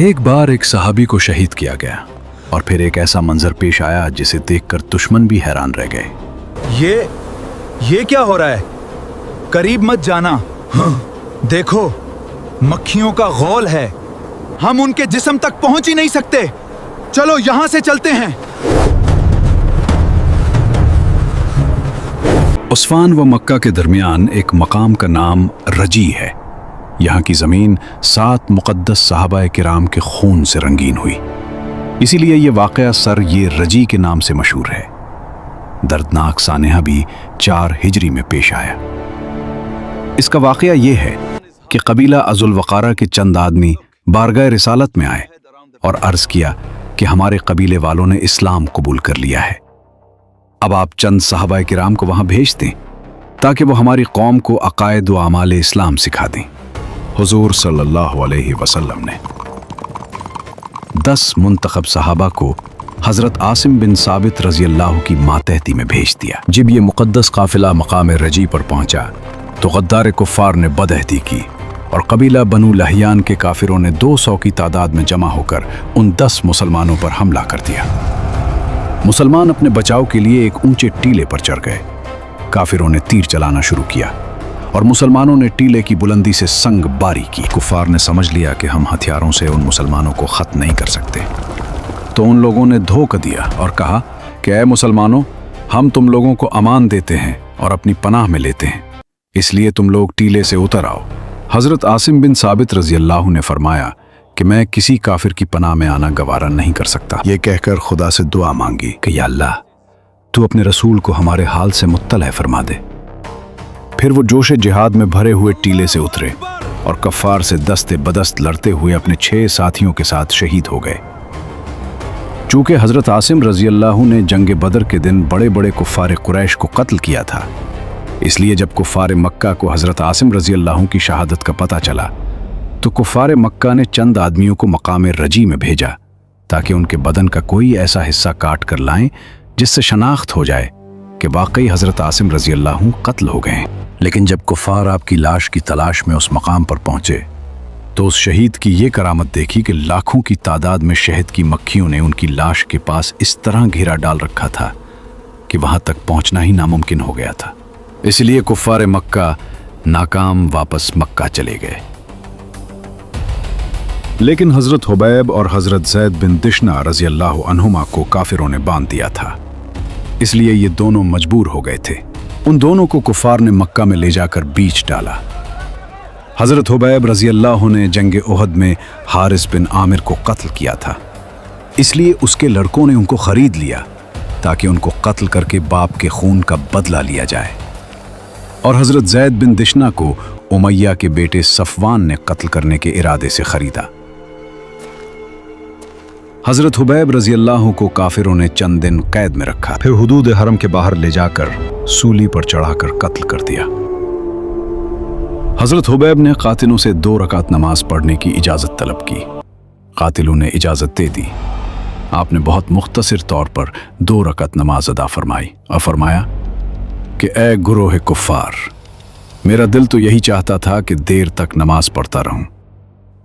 ایک بار ایک صحابی کو شہید کیا گیا اور پھر ایک ایسا منظر پیش آیا جسے دیکھ کر دشمن بھی حیران رہ گئے۔ یہ کیا ہو رہا ہے؟ قریب مت جانا، دیکھو مکھیوں کا غول ہے، ہم ان کے جسم تک پہنچ ہی نہیں سکتے، چلو یہاں سے چلتے ہیں۔ عثفان و مکہ کے درمیان ایک مقام کا نام رجی ہے۔ یہاں کی زمین 7 مقدس صحابہ کرام کے خون سے رنگین ہوئی، اسی لیے یہ واقعہ سر یہ رجی کے نام سے مشہور ہے۔ دردناک سانحہ بھی 4 ہجری میں پیش آیا۔ اس کا واقعہ یہ ہے کہ قبیلہ ذوالوقارہ کے چند آدمی بارگاہ رسالت میں آئے اور عرض کیا کہ ہمارے قبیلے والوں نے اسلام قبول کر لیا ہے، اب آپ چند صحابہ کرام کو وہاں بھیج دیں تاکہ وہ ہماری قوم کو عقائد و اعمال اسلام سکھا دیں۔ حضور صلی اللہ علیہ وسلم نے 10 منتخب صحابہ کو حضرت عاصم بن ثابت رضی اللہ کی ماتحتی میں بھیج دیا۔ جب یہ مقدس قافلہ مقام رجی پر پہنچا تو غدار کفار نے بدعہدی کی اور قبیلہ بنو لہیان کے کافروں نے 200 کی تعداد میں جمع ہو کر ان 10 مسلمانوں پر حملہ کر دیا۔ مسلمان اپنے بچاؤ کے لیے ایک اونچے ٹیلے پر چڑھ گئے۔ کافروں نے تیر چلانا شروع کیا اور مسلمانوں نے ٹیلے کی بلندی سے سنگ باری کی۔ کفار نے سمجھ لیا کہ ہم ہتھیاروں سے ان مسلمانوں کو ختم نہیں کر سکتے، تو ان لوگوں نے دھوکہ دیا اور کہا کہ اے مسلمانوں، ہم تم لوگوں کو امان دیتے ہیں اور اپنی پناہ میں لیتے ہیں، اس لیے تم لوگ ٹیلے سے اتر آؤ۔ حضرت عاصم بن ثابت رضی اللہ نے فرمایا کہ میں کسی کافر کی پناہ میں آنا گوارا نہیں کر سکتا۔ یہ کہہ کر خدا سے دعا مانگی کہ یا اللہ، تو اپنے رسول کو ہمارے حال سے مطلع فرما دے۔ پھر وہ جوش جہاد میں بھرے ہوئے ٹیلے سے اترے اور کفار سے دست بدست لڑتے ہوئے اپنے 6 ساتھیوں کے ساتھ شہید ہو گئے۔ چونکہ حضرت عاصم رضی اللہ نے جنگ بدر کے دن بڑے بڑے کفار قریش کو قتل کیا تھا، اس لیے جب کفار مکہ کو حضرت عاصم رضی اللہ کی شہادت کا پتہ چلا تو کفار مکہ نے چند آدمیوں کو مقام رجی میں بھیجا تاکہ ان کے بدن کا کوئی ایسا حصہ کاٹ کر لائیں جس سے شناخت ہو جائے کہ واقعی حضرت عاصم رضی اللہ قتل ہو گئے۔ لیکن جب کفار آپ کی لاش کی تلاش میں اس مقام پر پہنچے تو اس شہید کی یہ کرامت دیکھی کہ لاکھوں کی تعداد میں شہد کی مکھیوں نے ان کی لاش کے پاس اس طرح گھیرا ڈال رکھا تھا کہ وہاں تک پہنچنا ہی ناممکن ہو گیا تھا۔ اس لیے کفار مکہ ناکام واپس مکہ چلے گئے۔ لیکن حضرت حبیب اور حضرت زید بن دشنہ رضی اللہ عنہما کو کافروں نے باندھ دیا تھا، اس لیے یہ دونوں مجبور ہو گئے تھے۔ ان دونوں کو کفار نے مکہ میں لے جا کر بیچ ڈالا۔ حضرت حبیب رضی اللہ نے جنگ احد میں حارث بن عامر کو قتل کیا تھا، اس لیے اس کے لڑکوں نے ان کو خرید لیا تاکہ ان کو قتل کر کے باپ کے خون کا بدلہ لیا جائے، اور حضرت زید بن دشنہ کو امیہ کے بیٹے صفوان نے قتل کرنے کے ارادے سے خریدا۔ حضرت حبیب رضی اللہ کو کافروں نے چند دن قید میں رکھا، پھر حدود حرم کے باہر لے جا کر سولی پر چڑھا کر قتل کر دیا۔ حضرت حبیب نے قاتلوں سے 2 رکعت نماز پڑھنے کی اجازت طلب کی۔ قاتلوں نے اجازت دے دی۔ آپ نے بہت مختصر طور پر 2 رکعت نماز ادا فرمائی اور فرمایا کہ اے گروہ کفار، میرا دل تو یہی چاہتا تھا کہ دیر تک نماز پڑھتا رہوں،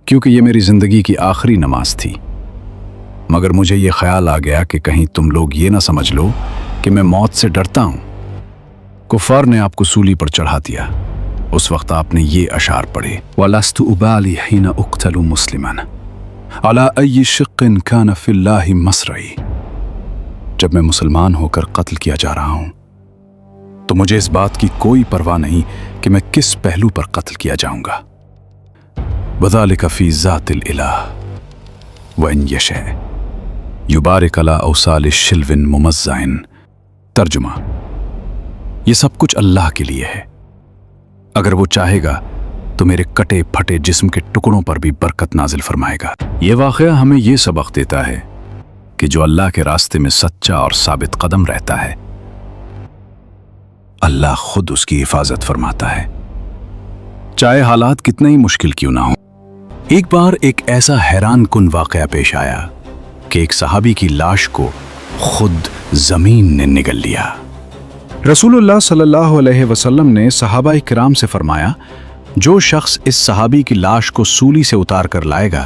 کیونکہ یہ میری زندگی کی آخری نماز تھی، مگر مجھے یہ خیال آ گیا کہ کہیں تم لوگ یہ نہ سمجھ لو کہ میں موت سے ڈرتا ہوں۔ کفار نے آپ کو سولی پر چڑھا دیا۔ اس وقت آپ نے یہ اشعار پڑھے، وَلَسْتُ أُبَالِي حِينَ أُقْتَلُ مُسْلِمًا عَلَىٰ أَيِّ شِقٍّ كَانَ فِي اللَّهِ مَصْرَعِي۔ جب میں مسلمان ہو کر قتل کیا جا رہا ہوں تو مجھے اس بات کی کوئی پرواہ نہیں کہ میں کس پہلو پر قتل کیا جاؤں گا۔ وَذَلِكَ فِي ذَاتِ الْإِلَٰهِ وَإِنْ يَشَأْ يُبَارِكَ عَلَىٰ أَوْصَالِ شِلْوٍ مُمَزَّعٍ۔ ترجمہ: یہ سب کچھ اللہ کے لیے ہے، اگر وہ چاہے گا تو میرے کٹے پھٹے جسم کے ٹکڑوں پر بھی برکت نازل فرمائے گا۔ یہ واقعہ ہمیں یہ سبق دیتا ہے کہ جو اللہ کے راستے میں سچا اور ثابت قدم رہتا ہے، اللہ خود اس کی حفاظت فرماتا ہے، چاہے حالات کتنے ہی مشکل کیوں نہ ہوں۔ ایک بار ایک ایسا حیران کن واقعہ پیش آیا کہ ایک صحابی کی لاش کو خود زمین نے نگل لیا۔ رسول اللہ صلی اللہ علیہ وسلم نے صحابہ کرام سے فرمایا، جو شخص اس صحابی کی لاش کو سولی سے اتار کر لائے گا